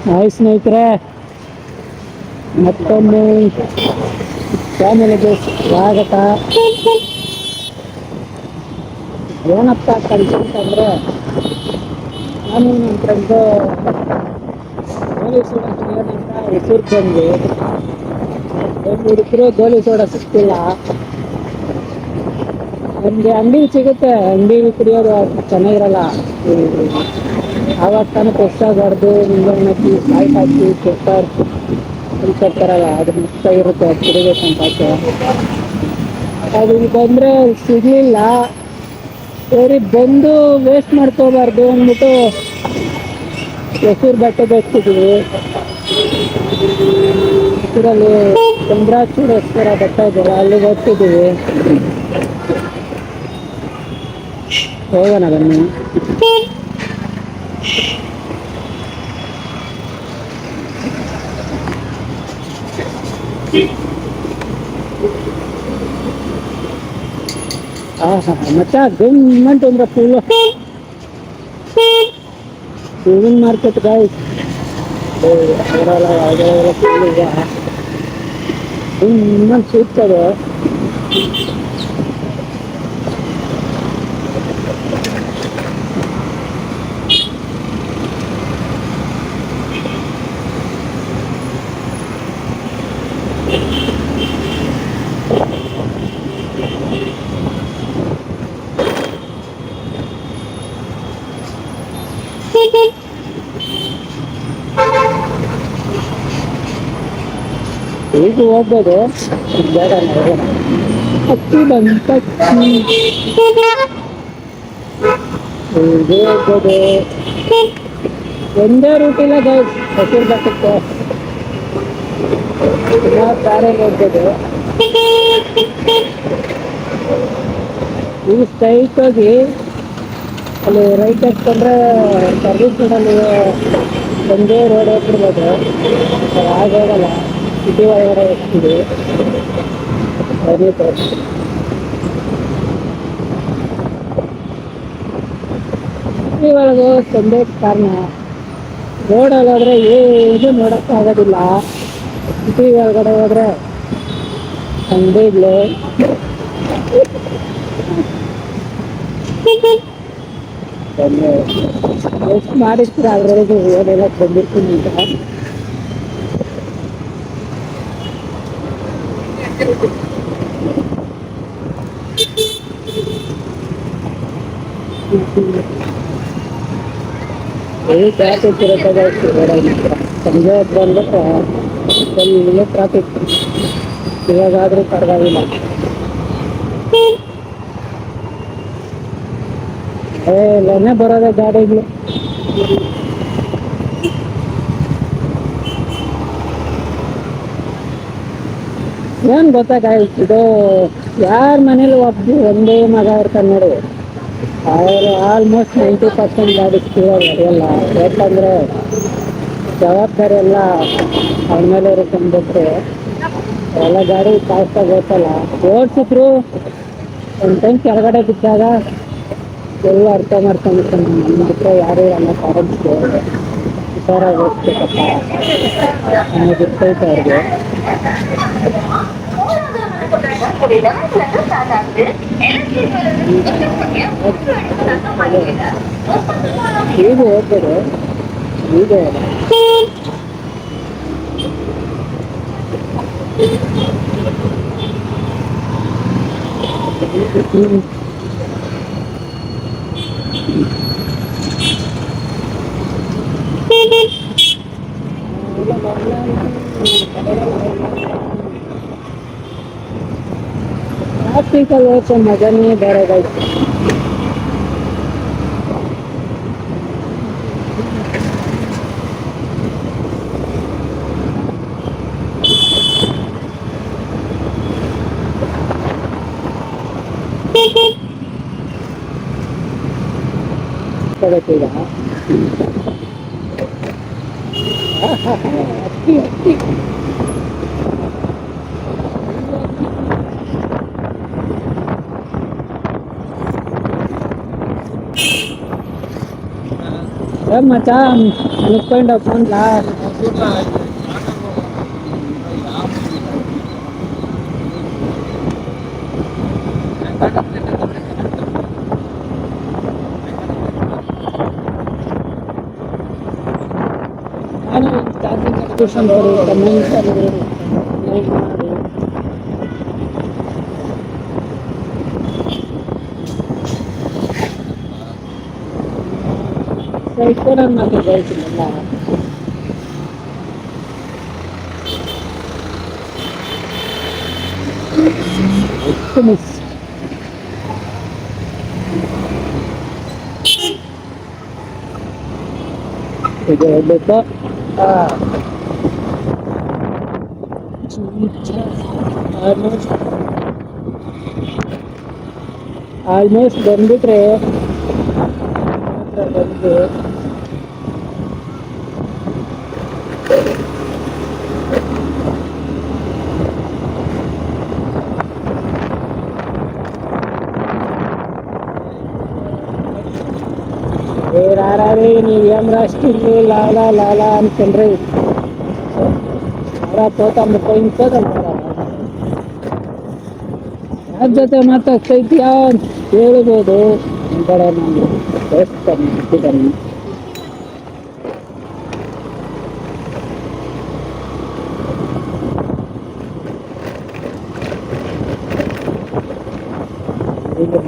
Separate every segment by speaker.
Speaker 1: Hi ಸ್ನೇಹಿತರೆ, ಮತ್ತೊಮ್ಮೆ ಚಾನಲ್ಗೆ ಸ್ವಾಗತ. ಏನಪ್ಪ ಕಂಟೆಂಟ್ ಅಂದರೆ, ನಾನು ನನ್ನ ಫ್ರೆಂಡು ಗೋಲಿ ಸೋಡಾ ಕುಡಿಯೋಣ ಅಂತ ಹೆಸರು ಬಂದ್ವಿ. ಹುಡುಗರು ಗೋಲಿ ಸೋಡಾ ಸಿಗ್ತಿಲ್ಲ. ನಮಗೆ ಅಂಗಡಿ ಸಿಗುತ್ತೆ, ಅಂಗಡಿ ಕುಡಿಯೋದು ಅಷ್ಟು ಚೆನ್ನಾಗಿರಲ್ಲ. ಆವಾಗ ತಾನೇ ಫ್ರೆಶ್ ಆಗಿ ಹೊಡೆದು ನಿಂಬೆಹಣ್ಣು ಹಾಕಿ ಸಾಲ್ಟ್ ಹಾಕಿ ಪೆಪ್ಪರ್ ಕೊಡ್ತಾರಲ್ಲ, ಅದು ಮಸ್ತಾಗಿರುತ್ತೆ. ಅದು ಕುಡಿಬೇಕಂತ ಆಸೆ. ಅದು ಇಲ್ಲಿ ಬಂದರೆ ಸಿಗಲಿಲ್ಲ. ಸರಿ, ಬಂದು ವೇಸ್ಟ್ ಮಾಡ್ಕೋಬಾರ್ದು ಅಂದ್ಬಿಟ್ಟು ಹೆಸರು ಬಟ್ಟೆ ಬೇಯಿಸ್ತಿದ್ವಿ. ಹೆಸರಲ್ಲಿ ಚಂದ್ರಾಚೂರು ಹೆಸರ ಬಟ್ಟೆ ಇದೆಯಲ್ಲ, ಅಲ್ಲಿಗೆ ಹೋಗ್ತಿದ್ದೀವಿ. ಹೋಗೋಣ ಬನ್ನಿ. ಮಚ್ಚ ಗೌರ್ಮೆಂಟ್ ಅಂದ್ರೆ ಹೂವಿನ ಮಾರ್ಕೆಟ್ ಗಾಯ್ ಇನ್ನೊಂದು ಸಿಗ್ತದೆ. ಈಗ ಹೋಗ್ಬೋದು, ಬೇಡ ಹೋಗೋಣ. ಹಕ್ಕಿ ಬಂತ ಹೋಗ್ಬೋದು. ಒಂದೇ ರೂಟ್ ಇಲ್ಲ ಗೈಸ್ ಹಸಿರು ಬಟ್ಟಕ್ಕೆ, ಬೇರೆ ಹೋಗ್ಬೋದು. ಈಗ ಸ್ಟ್ರೈಟ್ ಹೋಗಿ ಅಲ್ಲಿ ರೈಟ್ ಹಾಕ್ಕೊಂಡ್ರೆ ಸರ್ವಿಸ್ ರೋಡಲ್ಲಿ ಒಂದೇ ರೋಡ್ ಹೋಗ್ಬಿಡ್ಬೋದು. ಆಗೋಗಲ್ಲ, ಸಿಟಿ ಒಳಗಡೆ ಹೋಗ್ತೀವಿ. ಸಿಟಿ ಒಳಗೆ ಒಂದೇ ಕಾರಣ, ರೋಡಲ್ಲಿ ಹೋದ್ರೆ ಏನು ನೋಡೋಕ್ಕಾಗೋದಿಲ್ಲ. ಸಿಟಿ ಒಳಗಡೆ ಹೋದ್ರೆ ಅಂಗಡಿಗಳು ಎಷ್ಟು ಮಾಡಿಸ್ತೀರ ಅದ್ರೊಳಗೆ ಏನೆಲ್ಲ ಬಂದಿರ್ತೀನಿ ಅಂತ. ಟ್ರಾಫಿಕ್ ಇರುತ್ತೆ ಸಂಜೆ ಹೊತ್ತು ಬಂದ್ಬಿಟ್ರೆ ಫುಲ್ ಟ್ರಾಫಿಕ್. ಇವಾಗಾದ್ರೂ ಪರವಾಗಿಲ್ಲ. ಇಲ್ಲೇ ಬರೋದೇ ಗಾಡಿಗಳು. ಏನು ಗೊತ್ತಾಗಾಯ್ತು, ಯಾರ ಮನೇಲಿ ಒಂದೇ ಮಗ ಇರ್ತಾನೆ ನೋಡಿ, ಅವರು ಆಲ್ಮೋಸ್ಟ್ 90% ಗಾಡಿ ಹೊಡೆಯಲ್ಲ. ಯಾಕಂದರೆ ಜವಾಬ್ದಾರಿ ಎಲ್ಲ ಅವನ ಮೇಲೆ ಇರುತ್ತಂದ್ಬಿಟ್ರೆ ಎಲ್ಲ ಗಾಡಿ ಫಾಸ್ಟಾಗಿ ಓಡಿಸಲ್ಲ. ಓಡಿಸಿದ್ರು ಒಂದು ಟೈಮ್ ಕೆಳಗಡೆ ಬಿದ್ದಾಗ ಎಲ್ಲ ಅರ್ಥ ಮಾಡ್ಕೊಂಡ್ಬಿಡ್ತಾನೆ. ನಮ್ಬಿಟ್ರೆ ಯಾರೂ ಇರಲ್ಲ ಪೇರೆಂಟ್ಸ್ಗೆ, ಹುಷಾರಾಗಿ ಓಡಿಸ್ಬೇಕಪ್ಪ ಅನ್ನೋದು ಇರ್ತೈತೆ ಅವ್ರಿಗೆ. ಈಗ ಹೋಗ್ಬೋದು, ಈಗ ಟ್ರಾಫಿಕಲ್ಲಿ ಹೋಗೋ ಮಜಾನೇ ಬೇರೆದಾಯ್ತು. ಈಗ ಅಕ್ಕಿ ಮಚ್ಚಾ ಅನ್ಕೊಂಡು ಫೋನ್ಲಾ ನಾನು ಚಾರ್ಜಿಂಗ್ ಟ್ಯೂಷನ್ ಕೊಡಿ ಕಮೆಂಟ್ ಮಾಡಿ ಲೈಕ್ ಮಾಡಿ ಸೈಕೋನ ಮಾತ್ರ ಹೇಳ್ತೀನಲ್ಲ ಮಿಸ್ ಇದು ಹೇಳ್ಬೇಕು ಆಲ್ಮೋಸ್ಟ್ ಬಂದ್ಬಿಟ್ರೆ ಬಂದು ರಾರೇ ನೀವು ಏನ್ ರಾಷ್ಟ್ರೀಯ ಲಾಲಾ ಲಾಲಾ ಅನ್ಕೊಂಡ್ರಿ ಪೋತ ಮುಖ ಯಾರ ಜೊತೆ ಮಾತಾಡ್ತೈತಿಯಾ ಅಂತ ಹೇಳ್ಬೋದು ಕಡೆ ನಾನು ದೇವಸ್ಥಾನ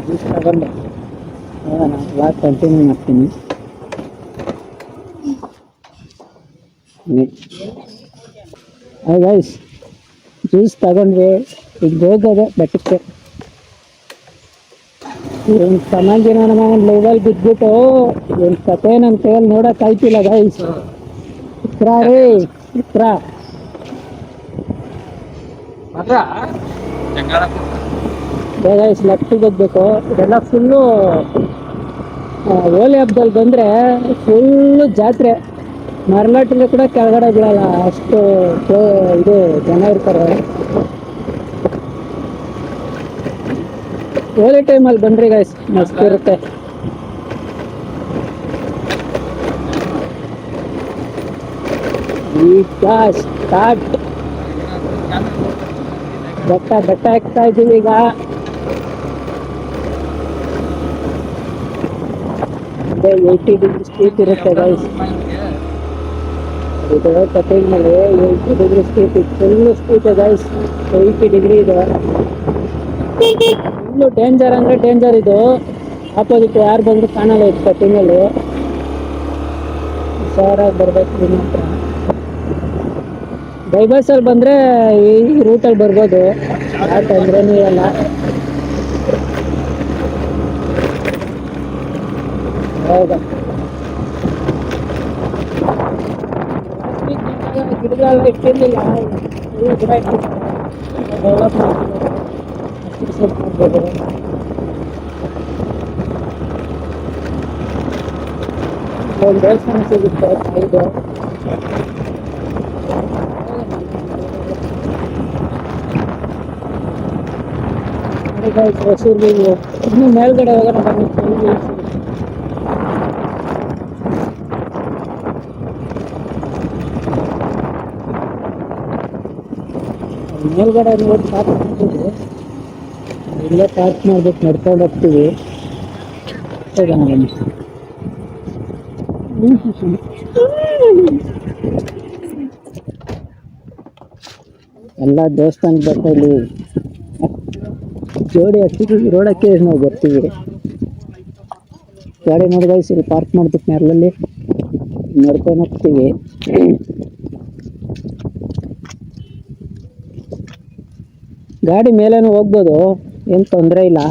Speaker 1: ಜ್ಯೂಸ್ ತಗೊಂಡೆ ನಾನು ಕ್ಲಾಸ್ ಕಂಟಿನ್ಯೂ ಮಾಡ್ತೀನಿ ಗೈಸ್ ಜ್ಯೂಸ್ ತಗೊಂಡ್ವಿ ಈಗ ಹೋಗೋದೆ ಬೆಟ್ಟಕ್ಕೆ ಏನು ಚೆನ್ನಾಗಿನ ನಮ್ಮ ಲೆವೆಲ್ ಬಿದ್ಬಿಟ್ಟು ಏನು ಕತೆ ನನ್ನ ಕೈಯಲ್ಲಿ ನೋಡಕ್ ಆಯ್ತಿಲ್ಲ ಗೈಸ್ ಇಕ್ರಾ ರೀ ಇಕ್ರಾ ಗೈಸ್ ಲೆಫ್ಟಿಗೆ ಹೋಗ್ಬೇಕು ಇದೆಲ್ಲ ಫುಲ್ಲು ಹೋಳಿ ಹಬ್ಬದಲ್ಲಿ ಬಂದರೆ ಫುಲ್ಲು ಜಾತ್ರೆ ಮರಲಾಟಿಗೆ ಕೂಡ ಕೆಳಗಡೆ ಬೀಳಲ್ಲ ಅಷ್ಟು ಇದು ಜನ ಇರ್ತಾರೆ ಹೋಳಿ ಟೈಮಲ್ಲಿ ಬನ್ರಿ ಗೈಸ್ ಮಸ್ತ್ ಇರುತ್ತೆ ಈಗ ಸ್ಟಾರ್ಟ್ ಬೆಟ್ಟ ಹಾಕ್ತಾ ಇದ್ದೀವಿ ಈಗ ಅದೇ 80 ಡಿಗ್ರಿ ಸ್ಪೀಡ್ ಇರುತ್ತೆ ಗೈಸ್ ಇದು ಕಟಿಂಗ್ ಮೇಲೆ 80 degree speed full speed guys 80 degree ಇದೆ ಫುಲ್ಲು ಡೇಂಜರ್ ಅಂದರೆ ಡೇಂಜರ್ ಇದು ಆಪೋಸಿಟ್ ಯಾರು ಬಂದರೂ ಕಾಣಲ್ಲ ಇದು ಕಟಿಂಗಲ್ಲಿ ಹುಷಾರಾಗಿ ಬರ್ಬೇಕು ನಿಮ್ಮ ಹತ್ರ ಬೈಬಸ್ಸಲ್ಲಿ ಬಂದರೆ ಈ ರೂಟಲ್ಲಿ ಬರ್ಬೋದು ಯಾವ ತೊಂದರೆನೂ ಇರಲ್ಲ ಹೌದಾ ಗಿಡಗಳೆಲ್ಲ ಇಟ್ಟಿರಲಿಲ್ಲ ಗಿಡ ಡೆವಲಪ್ ಮಾಡ್ಬೋದು ಒಂದು ದೇವಸ್ಥಾನ ಸಿಗುತ್ತೆ ಇದು ಹೊಸೂರು ಇನ್ನೂ ಮೇಲ್ಗಡೆ ಹೋಗೋಣ ಬನ್ನಿ ಮೇಲ್ಗಡೆ ನೋಡಿ ಪಾರ್ಕ್ ಮಾಡ್ತೀವಿ ಇಲ್ಲೇ ಪಾರ್ಕ್ ಮಾಡ್ಬಿಟ್ಟು ನಡ್ಕೊಂಡು ಹೋಗ್ತೀವಿ ಎಲ್ಲ ದೇವಸ್ಥಾನಕ್ಕೆ ಬರ್ತಾ ಇಲ್ಲಿ ಜೋಡಿ ಹತ್ತಿದ್ದೀವಿ ರೋಡಕ್ಕೆ ನಾವು ಬರ್ತೀವಿ ಗಾಡಿ ನೋಡಿ ಗೈಸ್ ಇಲ್ಲಿ ಪಾರ್ಕ್ ಮಾಡ್ಬಿಟ್ಟು ನೆರಳಲ್ಲಿ ನಡ್ಕೊಂಡು ಹೋಗ್ತೀವಿ ಗಾಡಿ ಮೇಲೇನೂ ಹೋಗ್ಬೋದು ಏನು ತೊಂದರೆ ಇಲ್ಲ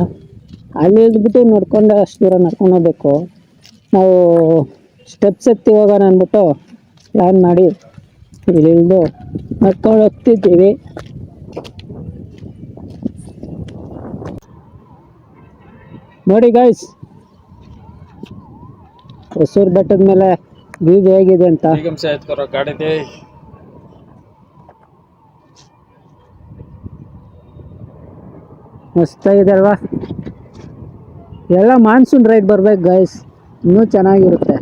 Speaker 1: ಅಲ್ಲಿ ಇಳಿದ್ಬಿಟ್ಟು ನಡ್ಕೊಂಡು ಅಷ್ಟು ದೂರ ನಡ್ಕೊಂಡು ಹೋಗ್ಬೇಕು ನಾವು ಸ್ಟೆಪ್ಸ್ ಎತ್ತಿ ಹೋಗೋಣ ಅಂದ್ಬಿಟ್ಟು ಪ್ಲ್ಯಾನ್ ಮಾಡಿ ಇಳಿದು ನಡ್ಕೊಂಡು ಹೋಗ್ತಿದ್ದೀವಿ ನೋಡಿ ಗೈಸ್ ಹೊಸೂರು ಬೆಟ್ಟದ ಮೇಲೆ ವ್ಯೂ ಹೇಗಿದೆ ಅಂತ ಮಸ್ತಾಗಿದೆ ಅಲ್ವಾ ಎಲ್ಲ ಮಾನ್ಸೂನ್ ರೈಡ್ ಬರ್ಬೇಕು ಗೈಸ್ ಇನ್ನೂ ಚೆನ್ನಾಗಿರುತ್ತೆ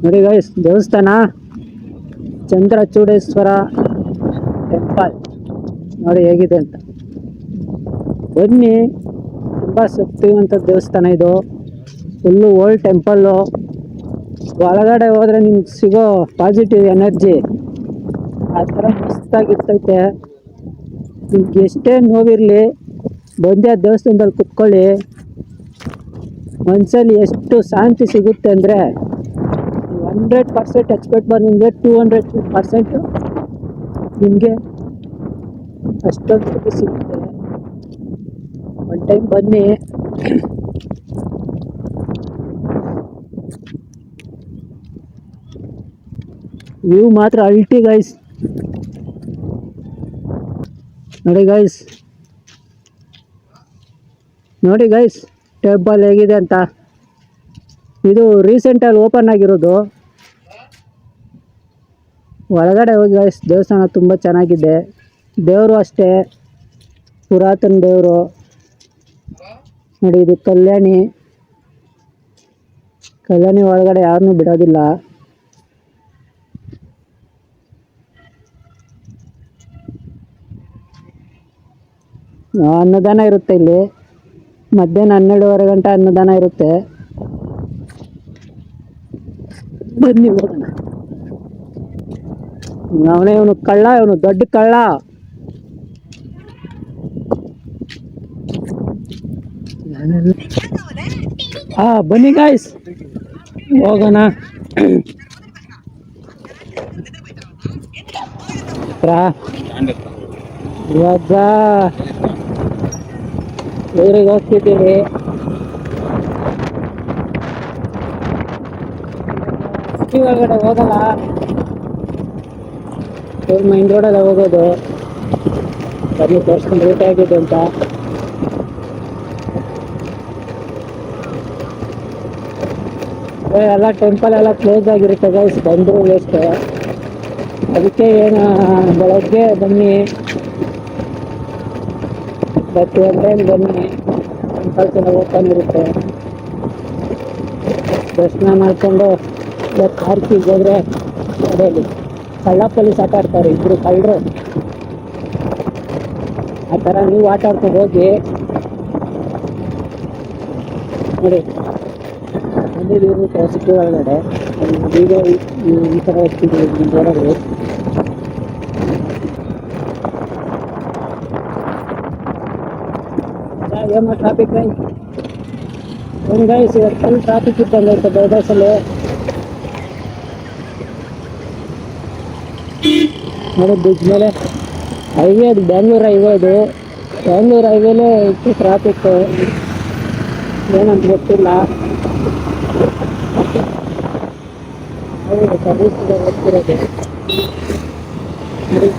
Speaker 1: ನೋಡಿ ಗೈಸ್, ದೇವಸ್ಥಾನ ಚಂದ್ರಚೂಡೇಶ್ವರ ಟೆಂಪಲ್ ನೋಡಿ ಹೇಗಿದೆ ಅಂತ. ಬನ್ನಿ, ತುಂಬ ಶಕ್ತಿವಂತ ದೇವಸ್ಥಾನ ಇದು. Full old temple. ಒಳಗಡೆ ಹೋದ್ರೆ ನಿಮ್ಗೆ ಸಿಗೋ ಪಾಸಿಟಿವ್ ಎನರ್ಜಿ ಆ ಥರ ಮಸ್ತಾಗಿರ್ತೈತೆ. ನಿಮ್ಗೆ ಎಷ್ಟೇ ನೋವಿರಲಿ ಬಂದೇ ದೇವಸ್ಥಾನದಲ್ಲಿ ಕುತ್ಕೊಳ್ಳಿ, ಮನಸ್ಸಲ್ಲಿ ಎಷ್ಟು ಶಾಂತಿ ಸಿಗುತ್ತೆ ಅಂದರೆ 100% ಎಕ್ಸ್ಪೆಕ್ಟ್ ಮಾಡಿ ನಿಮಗೆ 200% ನಿಮಗೆ ಅಷ್ಟೊಂದು ಸಿಗುತ್ತೆ. ಒನ್ ಟೈಮ್ ಬನ್ನಿ. ವ್ಯೂ ಮಾತ್ರ ಅಲ್ಟಿ ಗೈಸ್. ನೋಡಿ ಗೈಸ್ ಟೆಂಪಲ್ ಹೇಗಿದೆ ಅಂತ. ಇದು ರೀಸೆಂಟಲ್ಲಿ ಓಪನ್ ಆಗಿರೋದು. ಒಳಗಡೆ ಹೋಗಿ ಗೈಸ್, ದೇವಸ್ಥಾನ ತುಂಬ ಚೆನ್ನಾಗಿದೆ. ದೇವರು ಅಷ್ಟೇ ಪುರಾತನ ದೇವರು ನೋಡಿ. ಇದು ಕಲ್ಯಾಣಿ ಒಳಗಡೆ ಯಾರನ್ನೂ ಬಿಡೋದಿಲ್ಲ. ಅನ್ನದಾನ ಇರುತ್ತೆ ಇಲ್ಲಿ. ಮಧ್ಯಾಹ್ನ 12:30 ಗಂಟೆ ಅನ್ನದಾನ ಇರುತ್ತೆ. ಬನ್ನಿ ಹೋಗೋಣ. ಇವನು ಕಳ್ಳ, ಇವನು ದೊಡ್ಡ ಕಳ್ಳ. ಬನ್ನಿ ಗಾಯ್ಸ್ ಹೋಗೋಣ. ಇವಾಗ ಊರಿಗೆ ಹೋಗ್ತಿದ್ದೀವಿ. ಸಿಟಿ ಒಳಗಡೆ ಹೋಗಲ್ಲ, ಮೈನ್ ರೋಡಲ್ಲ ಹೋಗೋದು. ಬನ್ನಿ ತೋರಿಸ್ಕೊಂಡು ಊಟ ಆಗಿದೆ ಅಂತ. ಎಲ್ಲ ಟೆಂಪಲ್ ಎಲ್ಲ ಕ್ಲೋಸ್ ಆಗಿರುತ್ತೆ ಗೈಸ್, ಬಂದರು ವೇಸ್ಟ್. ಅದಕ್ಕೆ ಏನು ಬೆಳಗ್ಗೆ ಬನ್ನಿ, ಬಟ್ ಒನ್ ಟೈಮ್ ಬನ್ನಿ, ಟೆಂಪಲ್ಸ್ ಎಲ್ಲ ಓಪನ್ ಇರುತ್ತೆ. ದರ್ಶನ ಮಾಡಿಕೊಂಡು ಪಾರ್ಕಿಗೆ ಹೋದರೆ ಅದೇಲಿ ಕಳ್ಳ ಪೊಲೀಸ್ ಆಟ ಆಡ್ತಾರೆ, ಇಬ್ಬರು ಕಳ್ಳರು. ಆ ಥರ ನೀವು ಆಟ ಆಡ್ಕೊಂಡು ಹೋಗಿ ನೋಡಿ. ಬಂದಿದ್ದೀವಿ ಸಿಟಿ ಒಳಗಡೆ. ಈಗ ಈ ಥರ ಹೋಗ್ತಿದ್ದೀವಿ ನೋಡೋದು. ಏನೋ ಟ್ರಾಫಿಕ್ ಒಂದು ಗೈಸ್, ಇವತ್ತು ಫುಲ್ ಟ್ರಾಫಿಕ್ ಇದ್ದಂಗೆ ಐತೆ ಬೈಪಾಸಲ್ಲಿ. ನೋಡಿ ಬ್ರಿಡ್ಜ್ ಮೇಲೆ ಹೈವೇ, ಅದು ಬ್ಯಾಂಗ್ಳೂರು ಹೈವೇ. ಇದು ಬ್ಯಾಂಗ್ಳೂರು ಹೈವೇಲೇ ಇತ್ತು ಟ್ರಾಫಿಕ್, ಏನಂತ ಗೊತ್ತಿಲ್ಲ. ಸರ್ವಿಸ್ ಹೋಗ್ತಿರೋದು ನೋಡಿ.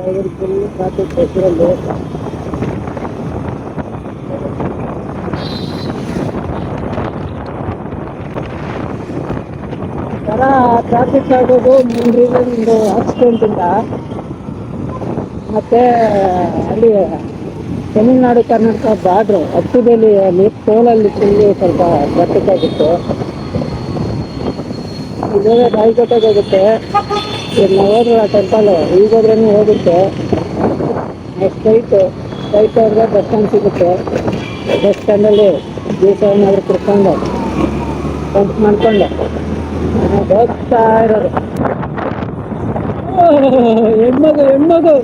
Speaker 1: ಹೈವೇ ಫುಲ್ ಟ್ರಾಫಿಕ್ ಹೆಸರಲ್ಲಿ. ಥರ ಟ್ರಾಫಿಕ್ ಆಗೋದು ಮೇನ್ ರೀಸನ್ ಒಂದು ಆಕ್ಸಿಡೆಂಟಿಂದ. ಮತ್ತು ಅಲ್ಲಿ ತಮಿಳ್ನಾಡು ಕರ್ನಾಟಕ ಬಾರ್ಡ್ರು ಹತ್ತಿದಲ್ಲಿ ಅಲ್ಲಿ ಟೋಲಲ್ಲಿ ಫುಲ್ಲು ಸ್ವಲ್ಪ ಟ್ರಾಫಿಕ್ ಇಲ್ಲೇ ರಾಯಕೋಟೆಗೆ ಹೋಗುತ್ತೆ. ಈಗ ನಾವು ಹೋದ್ರೆ ಆ ಟೆಂಪಲು ಈಗ ಹೋದ್ರೂ ಹೋಗುತ್ತೆ. ಸ್ಟ್ರೈಟ್ ಹೋದ್ರೆ ಬಸ್ ಸ್ಟ್ಯಾಂಡ್ ಸಿಗುತ್ತೆ. ಬಸ್ ಸ್ಟ್ಯಾಂಡಲ್ಲಿ ದಿವಸ ಏನಾದರೂ ಕುಡ್ಕೊಂಡು ಪಂಪ್ ಮಾಡ್ಕೊಂಡು ಹೋಗ್ತಾ ಇರೋದು. ಹೆಣ್ಮಗು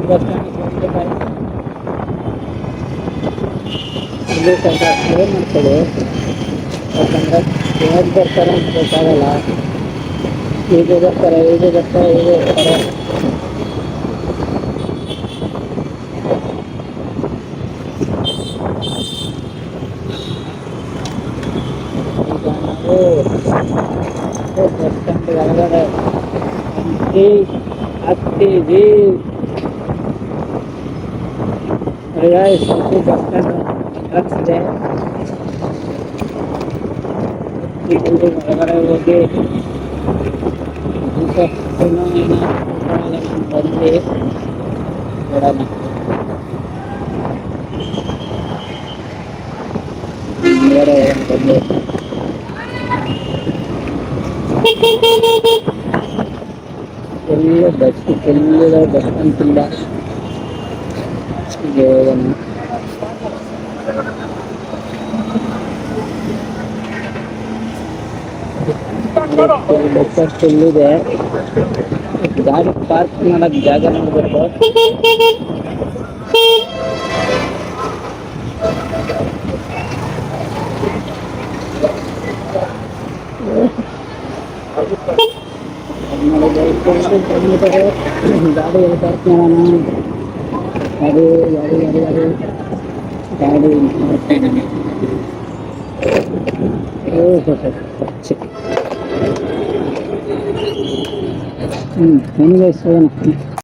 Speaker 1: ಬಸ್ ಸ್ಟ್ಯಾಂಡ್ ಇಲ್ಲಿ ಸ್ವಲ್ಪ ಸೇವೆ ಮಾಡ್ಕೊಳ್ಳಿ. ಯಾಕಂದರೆ ಯಾರು ಬರ್ತಾರೆ ಅಂತ ಗೊತ್ತಾಗಲ್ಲ. ಈಗ ಬರ್ತಾರೆ. ಈಗ ನಾವು ಬಸ್ ಸ್ಟ್ಯಾಂಡ್ ಒಳಗಡೆ ಹತ್ತೀವಿ. ಬಸ್ ಸ್ಟ್ಯಾಂಡ್ ಟ್ರಕ್ಸ್ ಇದೆ. ಹೊರಗಡೆ ಹೋಗಿ ಬಂದು ನೋಡೋಣ. ಬೇರೆ ಬಂದು ಎಲ್ಲ ಬಸ್ ಅಂತಿಲ್ಲ. ಹೋಗೋಣ. ಬಸ್ ಇಲ್ಲಿದೆ. ಗಾಡಿ ಪಾರ್ಕ್ ಮಾಡಕ್ ಜಾಗ ನೋಡ್ಬೇಕು. ಗಾಡಿ ಪಾರ್ಕ್ ಮಾಡೋಣ. ಗಾಡಿ ಹೆಂಗೆ